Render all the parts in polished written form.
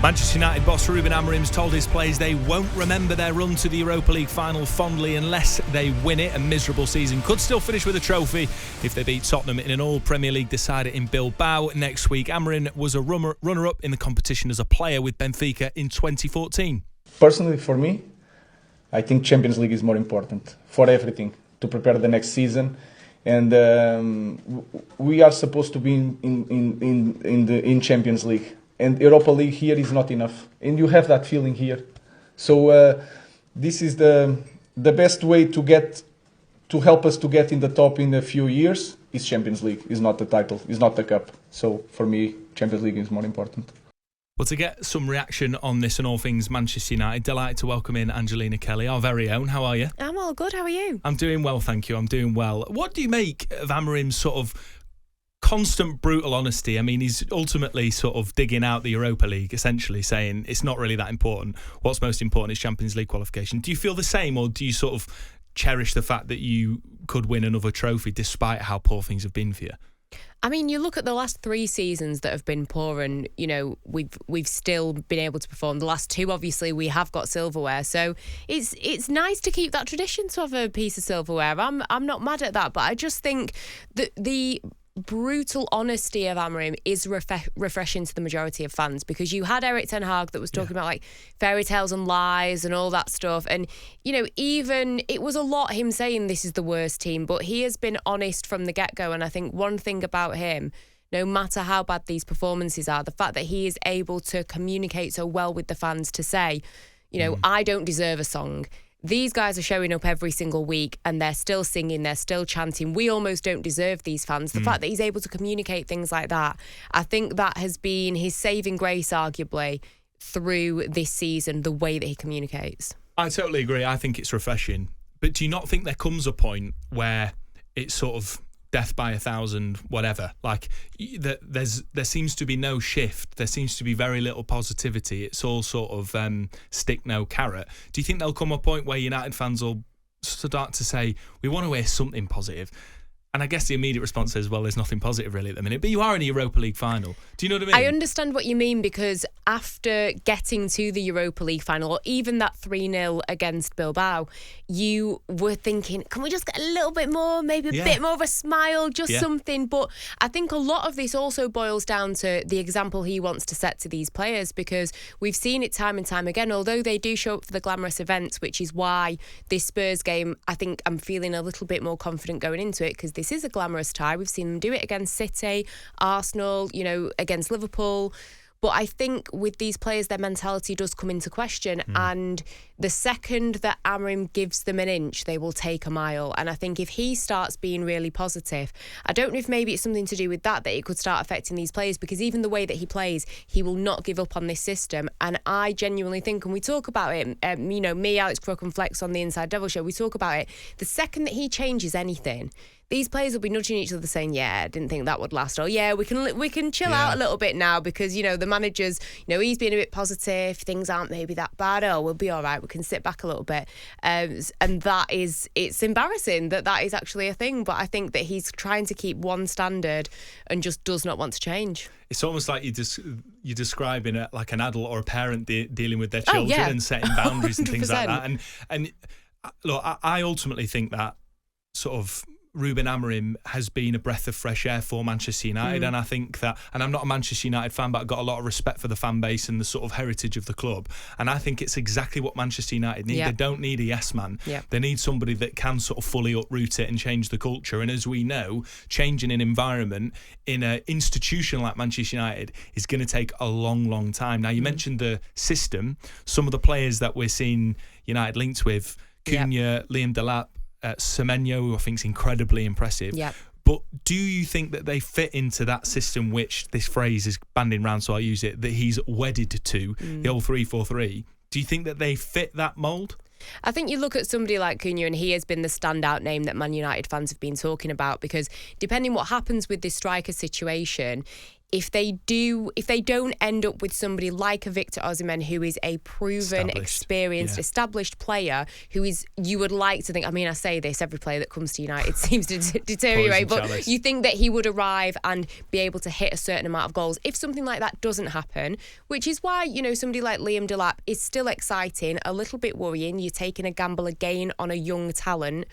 Manchester United boss Ruben Amorim's told his players they won't remember their run to the Europa League final fondly unless they win it. A miserable season could still finish with a trophy if they beat Tottenham in an all-Premier League decider in Bilbao next week. Amorim was a runner-up in the competition as a player with Benfica in 2014. Personally, for me, I think Champions League is more important for everything, to prepare the next season. And we are supposed to be in Champions League. And Europa League here is not enough. And you have that feeling here. So this is the best way to help us to get in the top in a few years is Champions League. Is not the title, is not the cup. So for me, Champions League is more important. Well, to get some reaction on this and all things Manchester United, delighted to welcome in Angelina Kelly, our very own. How are you? I'm all good. How are you? I'm doing well, thank you. I'm doing well. What do you make of Amorim's sort of constant brutal honesty? I mean, he's ultimately sort of digging out the Europa League, essentially saying it's not really that important. What's most important is Champions League qualification. Do you feel the same, or do you sort of cherish the fact that you could win another trophy despite how poor things have been for you? I mean, you look at the last 3 seasons that have been poor, and you know we've still been able to perform. The last 2, obviously, we have got silverware, so it's nice to keep that tradition to have a piece of silverware. I'm not mad at that, but I just think that the brutal honesty of Amorim is refreshing to the majority of fans, because you had Erik ten Hag that was talking about like fairy tales and lies and all that stuff, and you know, even it was a lot him saying this is the worst team, but he has been honest from the get-go. And I think one thing about him, no matter how bad these performances are, the fact that he is able to communicate so well with the fans to say, you know, I don't deserve a song. These guys are showing up every single week and they're still singing, they're still chanting. We almost don't deserve these fans. The fact that he's able to communicate things like that, I think that has been his saving grace, arguably, through this season, the way that he communicates. I totally agree. I think it's refreshing. But do you not think there comes a point where it's sort of death by 1,000, whatever? Like, there seems to be no shift. There seems to be very little positivity. It's all sort of stick, no carrot. Do you think there'll come a point where United fans will start to say, we want to hear something positive? And I guess the immediate response is, well, there's nothing positive really at the minute. But you are in a Europa League final. Do you know what I mean? I understand what you mean, because after getting to the Europa League final, or even that 3-0 against Bilbao, you were thinking, can we just get a little bit more, maybe a bit more of a smile, just something? But I think a lot of this also boils down to the example he wants to set to these players, because we've seen it time and time again, although they do show up for the glamorous events, which is why this Spurs game, I think I'm feeling a little bit more confident going into it, because this is a glamorous tie. We've seen them do it against City, Arsenal, you know, against Liverpool. But I think with these players, their mentality does come into question. And the second that Amorim gives them an inch, they will take a mile. And I think if he starts being really positive, I don't know if maybe it's something to do with that it could start affecting these players, because even the way that he plays, he will not give up on this system. And I genuinely think, and we talk about it, you know, me, Alex Crook and Flex on the Inside Devil Show, we talk about it, the second that he changes anything, these players will be nudging each other saying, yeah, I didn't think that would last. Or, yeah, we can chill out a little bit now, because, you know, the manager's, you know, he's being a bit positive. Things aren't maybe that bad. Oh, we'll be all right. We can sit back a little bit. And that is, it's embarrassing that is actually a thing. But I think that he's trying to keep one standard and just does not want to change. It's almost like you're describing it like an adult or a parent dealing with their children and setting boundaries and things like that. And look, I ultimately think that sort of Ruben Amorim has been a breath of fresh air for Manchester United, and I think that, and I'm not a Manchester United fan, but I've got a lot of respect for the fan base and the sort of heritage of the club, and I think it's exactly what Manchester United need. They don't need a yes man. They need somebody that can sort of fully uproot it and change the culture. And as we know, changing an environment in an institution like Manchester United is going to take a long time. Now, you mentioned the system. Some of the players that we're seeing United linked with, Cunha, Liam Delap, Semenyo, who I think is incredibly impressive. But do you think that they fit into that system, which this phrase is banding around, so I use it, that he's wedded to, the old 3-4-3? Do you think that they fit that mould? I think you look at somebody like Cunha, and he has been the standout name that Man United fans have been talking about, because depending what happens with this striker situation, if they don't end up with somebody like a Victor Osimhen, who is a proven, experienced, established player, who is, you would like to think, I mean, I say this, every player that comes to United seems to deteriorate, but you think that he would arrive and be able to hit a certain amount of goals. If something like that doesn't happen, which is why, somebody like Liam Delap is still exciting, a little bit worrying, you're taking a gamble again on a young talent,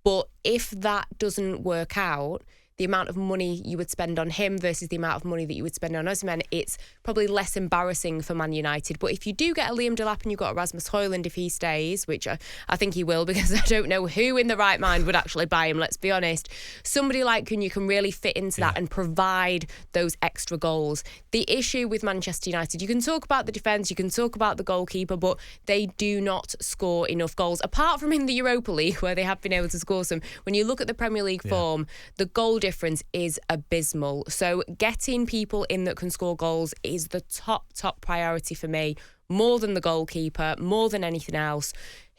but if that doesn't work out, the amount of money you would spend on him versus the amount of money that you would spend on Osimhen, it's probably less embarrassing for Man United. But if you do get a Liam Delap and you've got a Rasmus Højlund if he stays, which I think he will, because I don't know who in the right mind would actually buy him, let's be honest. Somebody like Cunha can really fit into that and provide those extra goals. The issue with Manchester United, you can talk about the defence, you can talk about the goalkeeper, but they do not score enough goals. Apart from in the Europa League, where they have been able to score some, when you look at the Premier League form, the goal difference is abysmal. So getting people in that can score goals is the top priority for me, more than the goalkeeper, more than anything else.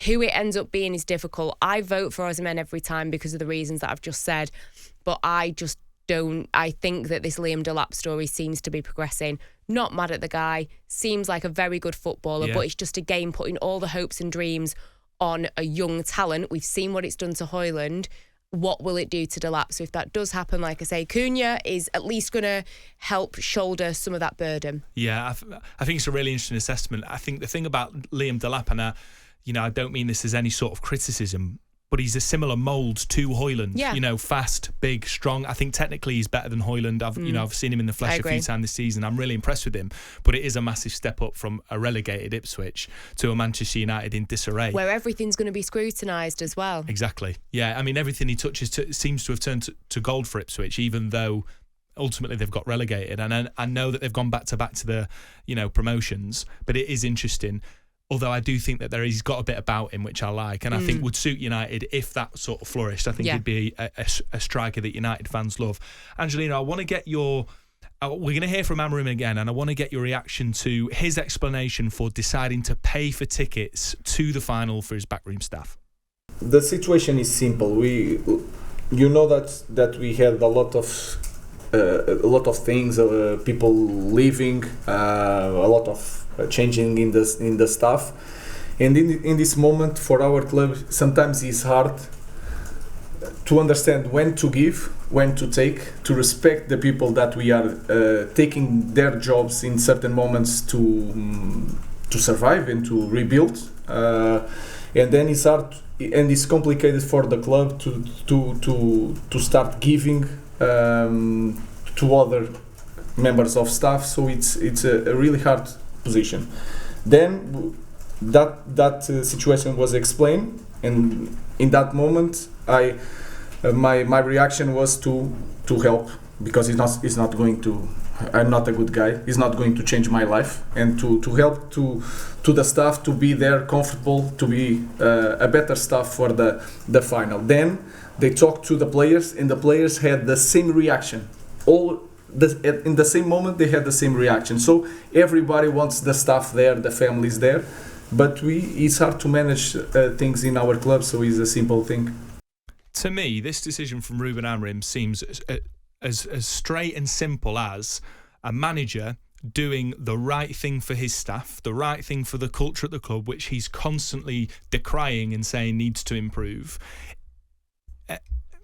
Who it ends up being is difficult. I vote for Osimhen every time because of the reasons that I've just said, but I just don't. I think that this Liam Delap story seems to be progressing. Not mad at the guy, seems like a very good footballer, but it's just again putting all the hopes and dreams on a young talent. We've seen what it's done to Højlund. What will it do to Delap? So if that does happen, like I say, Cunha is at least going to help shoulder some of that burden. Yeah, I think it's a really interesting assessment. I think the thing about Liam Delap, and I don't mean this as any sort of criticism, but he's a similar mould to Højlund. Yeah. Fast, big, strong. I think technically he's better than Højlund. I've seen him in the flesh a few times this season. I'm really impressed with him. But it is a massive step up from a relegated Ipswich to a Manchester United in disarray, where everything's going to be scrutinised as well. Exactly. Yeah. I mean, everything he touches seems to have turned to gold for Ipswich, even though ultimately they've got relegated. And I know that they've gone back to the promotions, but it is interesting. Although I do think that he's got a bit about him which I like, and I think would suit United if that sort of flourished. I think he'd be a striker that United fans love. Angelina, I want to get your... We're going to hear from Amorim again, and I want to get your reaction to his explanation for deciding to pay for tickets to the final for his backroom staff. The situation is simple. That we had a lot of things, people leaving, a lot of changing in the staff, and in this moment for our club sometimes it's hard to understand when to give, when to take, to respect the people that we are taking their jobs in certain moments to survive and to rebuild, and then it's hard and it's complicated for the club to start giving to other members of staff, so it's a really hard position. Then that situation was explained, and in that moment my reaction was to help, because it's not going to, I'm not a good guy, it's not going to change my life, and to help to the staff to be there comfortable, to be a better staff for the final. Then they talked to the players, and the players had the same reaction. In the same moment they had the same reaction. So everybody wants the staff there, the families there, but it's hard to manage things in our club, so it's a simple thing. To me, this decision from Ruben Amorim seems as straight and simple as a manager doing the right thing for his staff, the right thing for the culture at the club, which he's constantly decrying and saying needs to improve,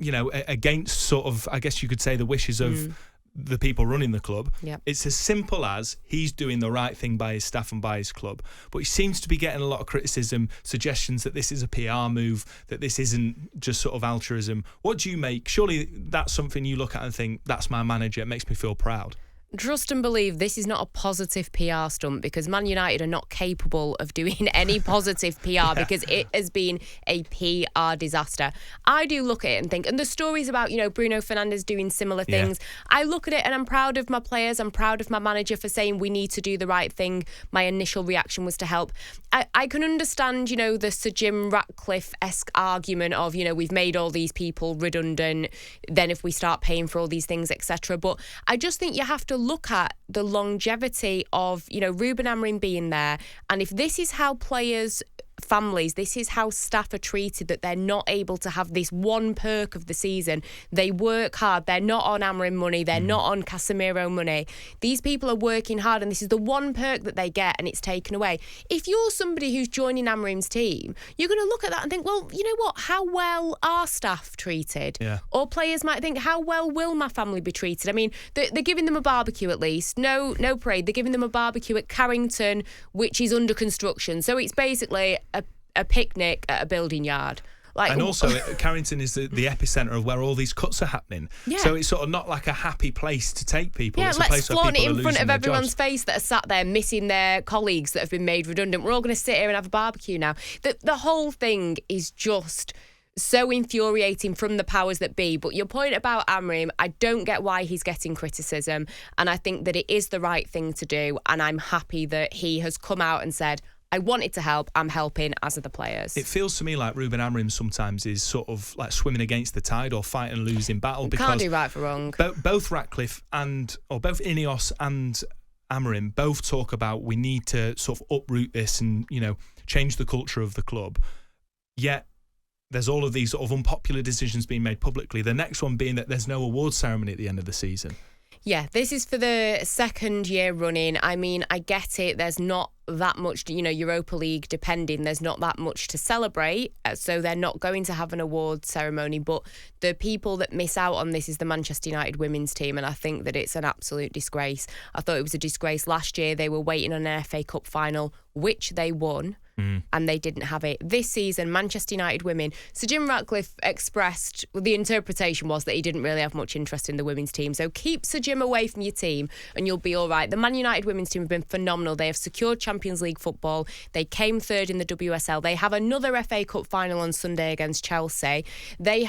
against sort of, I guess you could say, the wishes of the people running the club. Yep. It's as simple as he's doing the right thing by his staff and by his club. But he seems to be getting a lot of criticism, suggestions that this is a PR move, that this isn't just sort of altruism. What do you make? Surely that's something you look at and think, that's my manager, it makes me feel proud. Trust and believe this is not a positive PR stunt, because Man United are not capable of doing any positive PR because it has been a PR disaster. I do look at it and think, and the stories about, Bruno Fernandes doing similar things, I look at it and I'm proud of my players, I'm proud of my manager for saying we need to do the right thing. My initial reaction was to help. I can understand, the Sir Jim Ratcliffe-esque argument of, we've made all these people redundant, then if we start paying for all these things, etc. But I just think you have to look at the longevity of, Ruben Amorim being there, and if this is how players families. This is how staff are treated, that they're not able to have this one perk of the season. They work hard. They're not on Amorim money. They're not on Casemiro money. These people are working hard, and this is the one perk that they get, and it's taken away. If you're somebody who's joining Amorim's team, you're going to look at that and think, well, you know what? How well are staff treated? Yeah. Or players might think, how well will my family be treated? I mean, they're giving them a barbecue at least. No parade. They're giving them a barbecue at Carrington, which is under construction. So it's basically a picnic at a building yard. And also, Carrington is the epicentre of where all these cuts are happening. Yeah. So it's sort of not like a happy place to take people. Yeah, it's let's a place flaunt where it in front of everyone's jobs. face that are sat there missing their colleagues that have been made redundant. We're all going to sit here and have a barbecue now. The whole thing is just so infuriating from the powers that be. But your point about Amorim, I don't get why he's getting criticism, and I think that it is the right thing to do, and I'm happy that he has come out and said, I wanted to help, I'm helping, as are the players. It feels to me like Ruben Amorim sometimes is sort of like swimming against the tide or fighting and losing battle. Because can't do right for wrong. Both Ratcliffe both Ineos and Amorim both talk about we need to sort of uproot this and, you know, change the culture of the club. Yet there's all of these sort of unpopular decisions being made publicly. The next one being that there's no awards ceremony at the end of the season. Yeah, this is for the second year running. I mean, I get it. There's not that much, you know, Europa League depending. There's not that much to celebrate. So they're not going to have an award ceremony. But the people that miss out on this is the Manchester United women's team. And I think that it's an absolute disgrace. I thought it was a disgrace last year. They were waiting on an FA Cup final, which they won. And they didn't have it. This season, Manchester United women, Sir Jim Ratcliffe expressed, the interpretation was that he didn't really have much interest in the women's team. So keep Sir Jim away from your team and you'll be all right. The Man United women's team have been phenomenal. They have secured Champions League football. They came third in the WSL. They have another FA Cup final on Sunday against Chelsea. They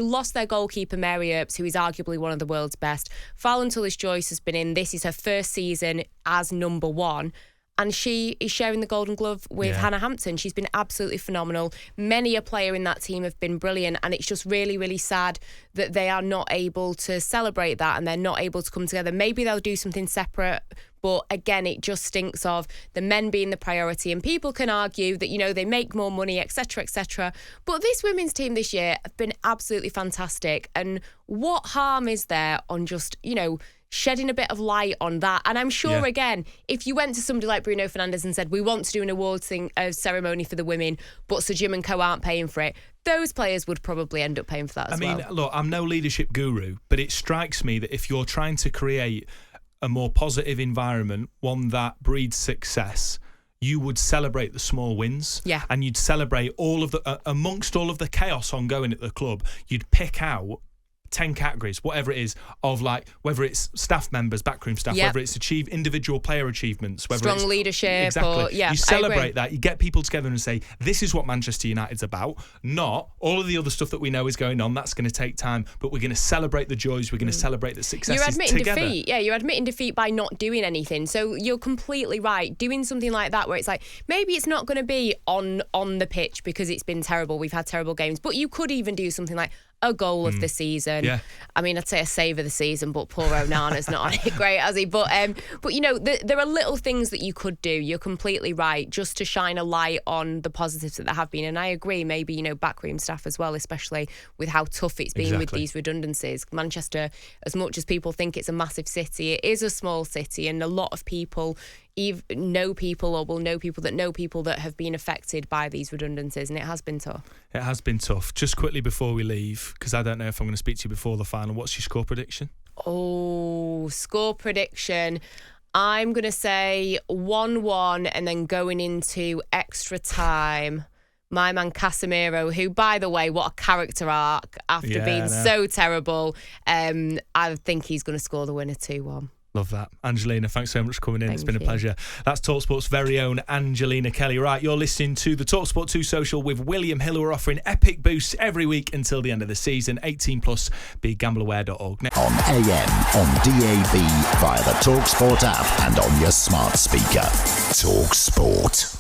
lost their goalkeeper, Mary Earps, who is arguably one of the world's best. Fallon Tullis-Joyce has been in. This is her first season as number one. And she is sharing the Golden Glove with Hannah Hampton. She's been absolutely phenomenal. Many a player in that team have been brilliant. And it's just really, really sad that they are not able to celebrate that and they're not able to come together. Maybe they'll do something separate. But again, it just stinks of the men being the priority. And people can argue that, you know, they make more money, etc., etc. But this women's team this year have been absolutely fantastic. And what harm is there on just, you know, shedding a bit of light on that? And I'm sure, again, if you went to somebody like Bruno Fernandes and said, we want to do an awards ceremony for the women, but Sir Jim and co aren't paying for it, those players would probably end up paying for that as well. I mean, look, I'm no leadership guru, but it strikes me that if you're trying to create a more positive environment, one that breeds success, you would celebrate the small wins. Yeah. And you'd celebrate all of the, amongst all of the chaos ongoing at the club, you'd pick out 10 categories, whatever it is, of like whether it's staff members, backroom staff, whether it's individual player achievements, whether strong it's leadership, exactly. You celebrate that. You get people together and say, this is what Manchester United's about. Not all of the other stuff that we know is going on. That's going to take time, but we're going to celebrate the joys. We're going to celebrate the successes. You're admitting together. defeat. Yeah, you're admitting defeat by not doing anything. So you're completely right. Doing something like that where it's like, maybe it's not going to be on the pitch because it's been terrible. We've had terrible games, but you could even do something like a goal of the season. Yeah. I mean, I'd say a save of the season, but poor Onana's not on it great, has he? But you know, there are little things that you could do. You're completely right, just to shine a light on the positives that there have been. And I agree, maybe, you know, backroom staff as well, especially with how tough it's been with these redundancies. Manchester, as much as people think it's a massive city, it is a small city, and a lot of people know people or will know people that have been affected by these redundancies, and it has been tough. It has been tough. Just quickly before we leave, because I don't know if I'm going to speak to you before the final, what's your score prediction? Oh, score prediction. I'm going to say 1-1, and then going into extra time, my man Casemiro, who, by the way, what a character arc after being so terrible. I think he's going to score the winner 2-1. Love that. Angelina, thanks so much for coming in. It's been a pleasure. That's talkSPORT's very own Angelina Kelly. Right, you're listening to the talkSPORT 2 Social with William Hill, who are offering epic boosts every week until the end of the season. 18 plus, begambleaware.org. On AM, on DAB, via the talkSPORT app and on your smart speaker. talkSPORT.